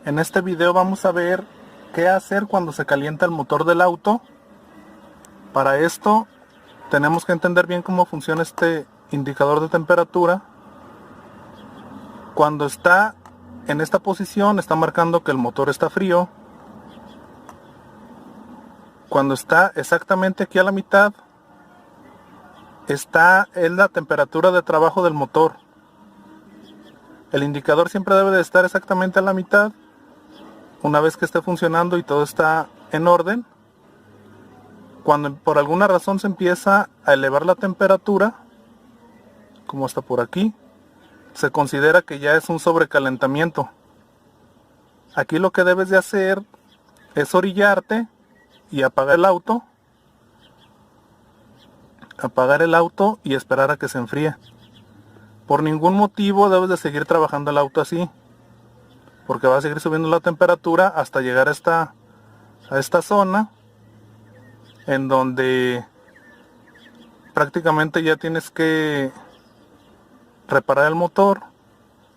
En este video vamos a ver qué hacer cuando se calienta el motor del auto. Para esto tenemos que entender bien cómo funciona este indicador de temperatura. Cuando está en esta posición está marcando que el motor está frío. Cuando está exactamente aquí a la mitad está en la temperatura de trabajo del motor. El indicador siempre debe de estar exactamente a la mitad. Una vez que esté funcionando y todo está en orden, cuando por alguna razón se empieza a elevar la temperatura, como está por aquí, se considera que ya es un sobrecalentamiento. Aquí lo que debes de hacer es orillarte y apagar el auto y esperar a que se enfríe. Por ningún motivo debes de seguir trabajando el auto así, porque va a seguir subiendo la temperatura hasta llegar a esta zona en donde prácticamente ya tienes que reparar el motor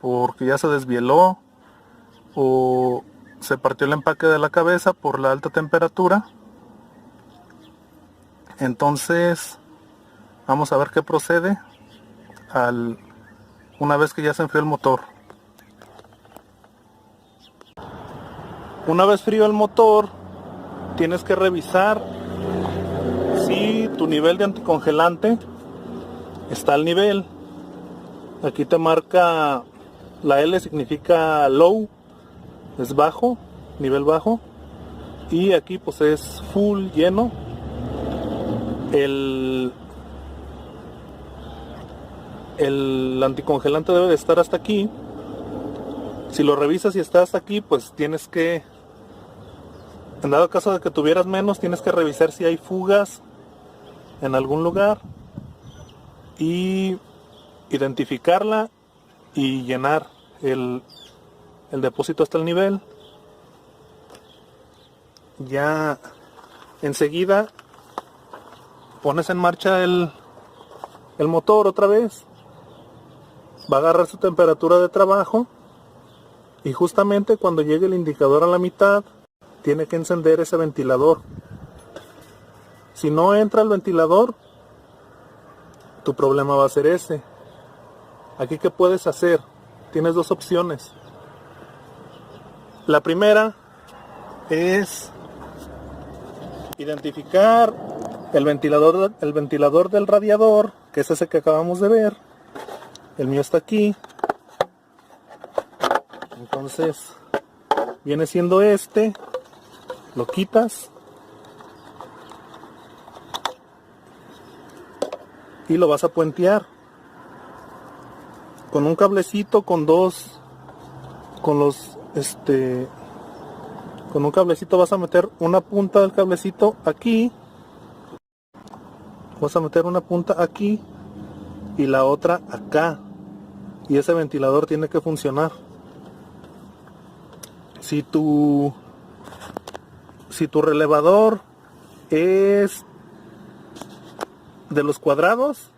porque ya se desvieló o se partió el empaque de la cabeza por la alta temperatura. Entonces vamos a ver qué procede una vez que ya se enfrió el motor. Una vez frío el motor, tienes que revisar si tu nivel de anticongelante está al nivel. Aquí te marca la L, significa low, es bajo, nivel bajo, y aquí pues es full, lleno. El anticongelante debe de estar hasta aquí. Si lo revisas y está hasta aquí, pues tienes que, en dado caso de que tuvieras menos, tienes que revisar si hay fugas en algún lugar y identificarla y llenar el depósito hasta el nivel. Ya enseguida pones en marcha el motor otra vez, va a agarrar su temperatura de trabajo y justamente cuando llegue el indicador a la mitad tiene que encender ese ventilador. Si no entra el ventilador, tu problema va a ser ese. Aquí, ¿qué puedes hacer? Tienes dos opciones. La primera es identificar el ventilador del radiador, que es ese que acabamos de ver. El mío está aquí. Entonces viene siendo este. Lo quitas y lo vas a puentear con un cablecito, con un cablecito vas a meter una punta del cablecito aquí, vas a meter una punta aquí y la otra acá, y ese ventilador tiene que funcionar. Si tu relevador es de los cuadrados,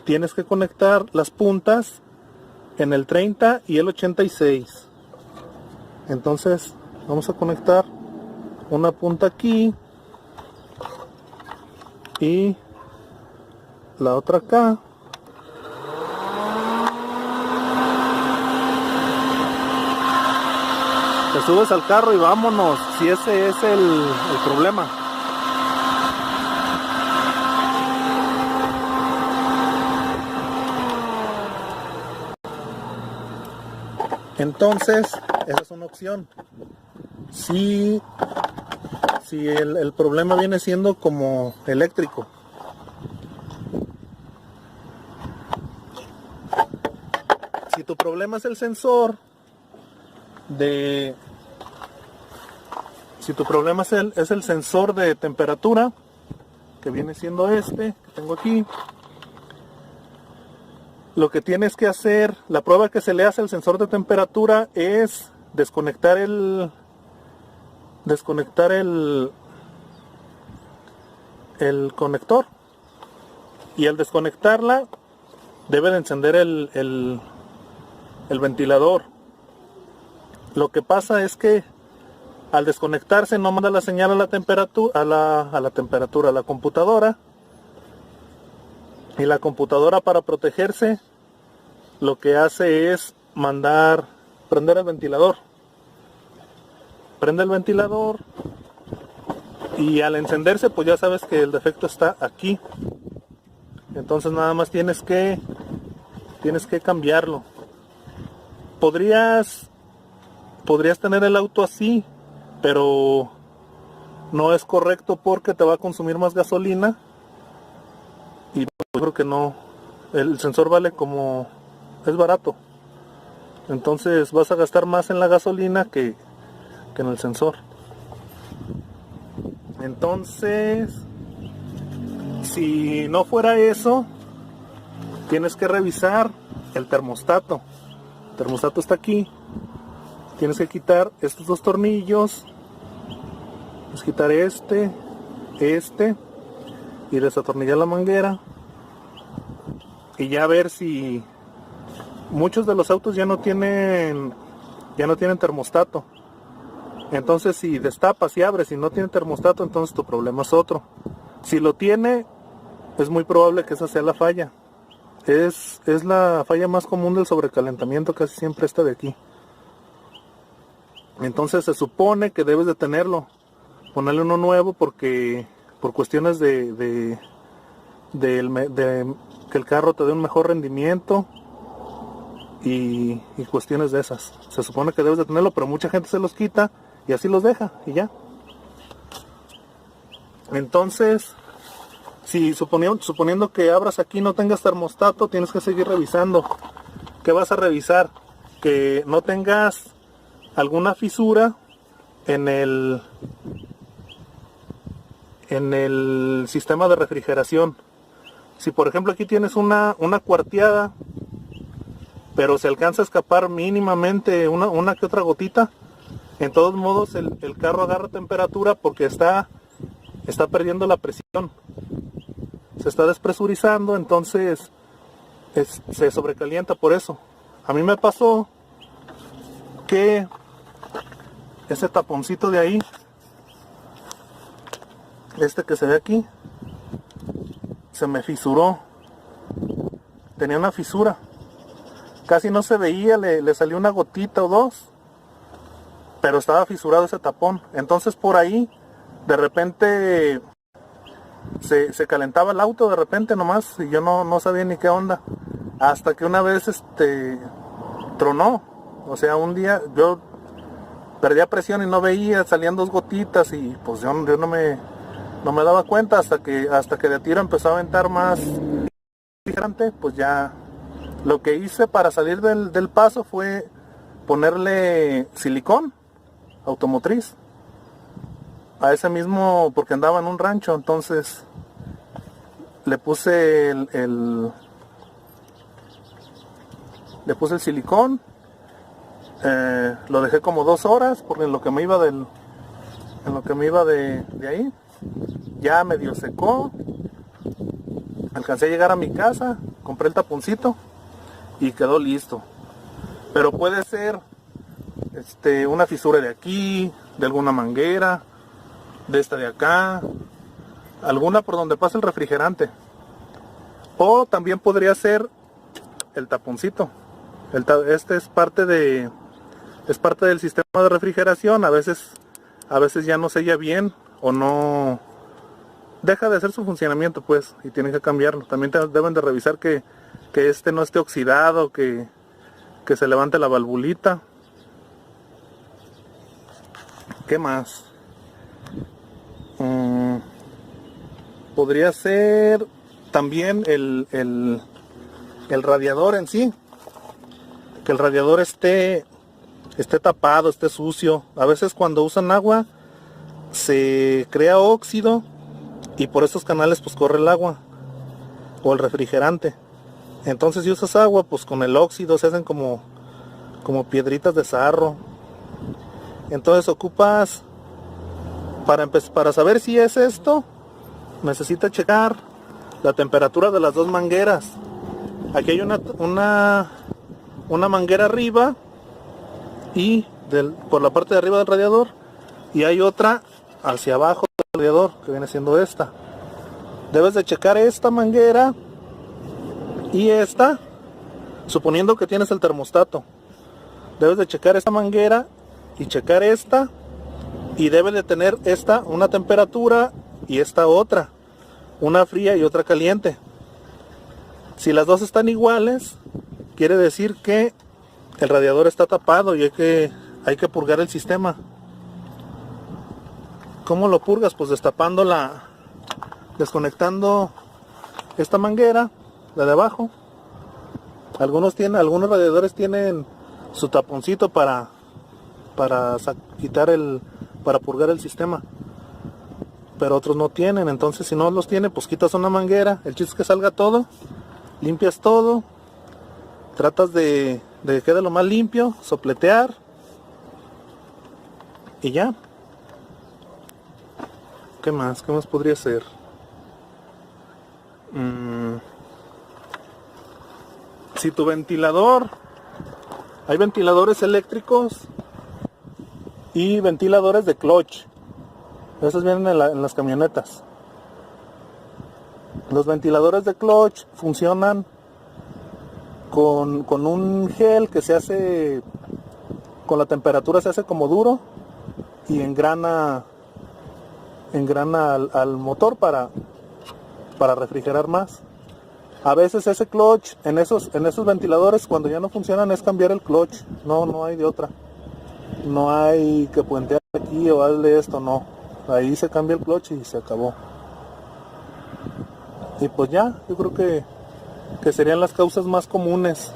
tienes que conectar las puntas en el 30 y el 86. Entonces vamos a conectar una punta aquí y la otra acá. Te subes al carro y vámonos, si ese es el problema. Entonces, esa es una opción. Si el problema viene siendo como eléctrico. Si tu problema es el sensor es el sensor de temperatura, que viene siendo este que tengo aquí, lo que tienes que hacer, la prueba que se le hace al sensor de temperatura es desconectar el conector, y al desconectarla debe de encender el ventilador. Lo que pasa es que al desconectarse no manda la señal a la temperatura, a la computadora. Y la computadora, para protegerse, lo que hace es prender el ventilador. Prende el ventilador y al encenderse pues ya sabes que el defecto está aquí. Entonces nada más tienes que cambiarlo. Podrías tener el auto así, pero no es correcto porque te va a consumir más gasolina. Y yo creo que no. El sensor vale como... es barato. Entonces vas a gastar más en la gasolina que en el sensor. Entonces, si no fuera eso, tienes que revisar el termostato. El termostato está aquí. Tienes que quitar estos dos tornillos. Tienes que quitar este y desatornillar la manguera. Y ya ver si... muchos de los autos ya no tienen termostato. Entonces si destapas y abres y no tiene termostato, entonces tu problema es otro. Si lo tiene, es muy probable que esa sea la falla. Es la falla más común del sobrecalentamiento, casi siempre esta de aquí. Entonces se supone que debes de tenerlo, ponerle uno nuevo porque por cuestiones de que el carro te dé un mejor rendimiento y cuestiones de esas. Se supone que debes de tenerlo, pero mucha gente se los quita y así los deja y ya. Entonces, si suponiendo que abras aquí y no tengas termostato, tienes que seguir revisando. ¿Qué vas a revisar? Que no tengas alguna fisura en el sistema de refrigeración. Si por ejemplo aquí tienes una cuarteada, pero se alcanza a escapar mínimamente una que otra gotita, en todos modos el carro agarra temperatura porque está perdiendo la presión, se está despresurizando, entonces se sobrecalienta por eso. A mí me pasó que ese taponcito de ahí, que se ve aquí, se me fisuró. Tenía una fisura, casi no se veía, le salió una gotita o dos, pero estaba fisurado ese tapón. Entonces por ahí de repente se calentaba el auto de repente nomás y yo no sabía ni qué onda, hasta que una vez tronó. O sea, un día yo perdía presión y no veía, salían dos gotitas y pues yo no me daba cuenta hasta que de tiro empezó a aventar más refrigerante. Pues ya lo que hice para salir del paso fue ponerle silicón automotriz a ese mismo, porque andaba en un rancho. Entonces le puse el silicón, lo dejé como 2 horas porque en lo que me iba de ahí ya medio secó. Alcancé a llegar a mi casa, compré el taponcito y quedó listo. Pero puede ser una fisura de aquí, de alguna manguera, de esta de acá, alguna por donde pasa el refrigerante, o también podría ser el taponcito. Es parte del sistema de refrigeración. A veces ya no sella bien o no deja de hacer su funcionamiento, pues, y tienen que cambiarlo. También deben de revisar que no esté oxidado, que se levante la valvulita. ¿Qué más? Podría ser también el radiador en sí, que el radiador esté tapado, esté sucio. A veces cuando usan agua se crea óxido y por estos canales pues corre el agua o el refrigerante. Entonces si usas agua, pues con el óxido se hacen como piedritas de sarro. Entonces ocupas, para saber si es esto, necesita checar la temperatura de las dos mangueras. Aquí hay una manguera arriba y por la parte de arriba del radiador, y hay otra hacia abajo del radiador, que viene siendo esta. Debes de checar esta manguera y esta, suponiendo que tienes el termostato. Debes de checar esta manguera y checar esta, y debe de tener esta una temperatura y esta otra, una fría y otra caliente. Si las dos están iguales, quiere decir que el radiador está tapado y hay que purgar el sistema. ¿Cómo lo purgas? Pues destapando desconectando esta manguera, la de abajo. Algunos radiadores tienen su taponcito para purgar el sistema, pero otros no tienen. Entonces, si no los tiene, pues quitas una manguera, el chiste es que salga todo, limpias todo, tratas de que quede lo más limpio, sopletear y ya. ¿Qué más podría ser? Si tu ventilador, hay ventiladores eléctricos y ventiladores de clutch, esos vienen en las camionetas. Los ventiladores de clutch funcionan con un gel que se hace, con la temperatura se hace como duro y engrana al motor para refrigerar más. A veces ese clutch en esos ventiladores, cuando ya no funcionan, es cambiar el clutch. No hay de otra. No hay que puentear aquí o hazle esto, no. Ahí se cambia el clutch y se acabó. Y pues ya, yo creo que serían las causas más comunes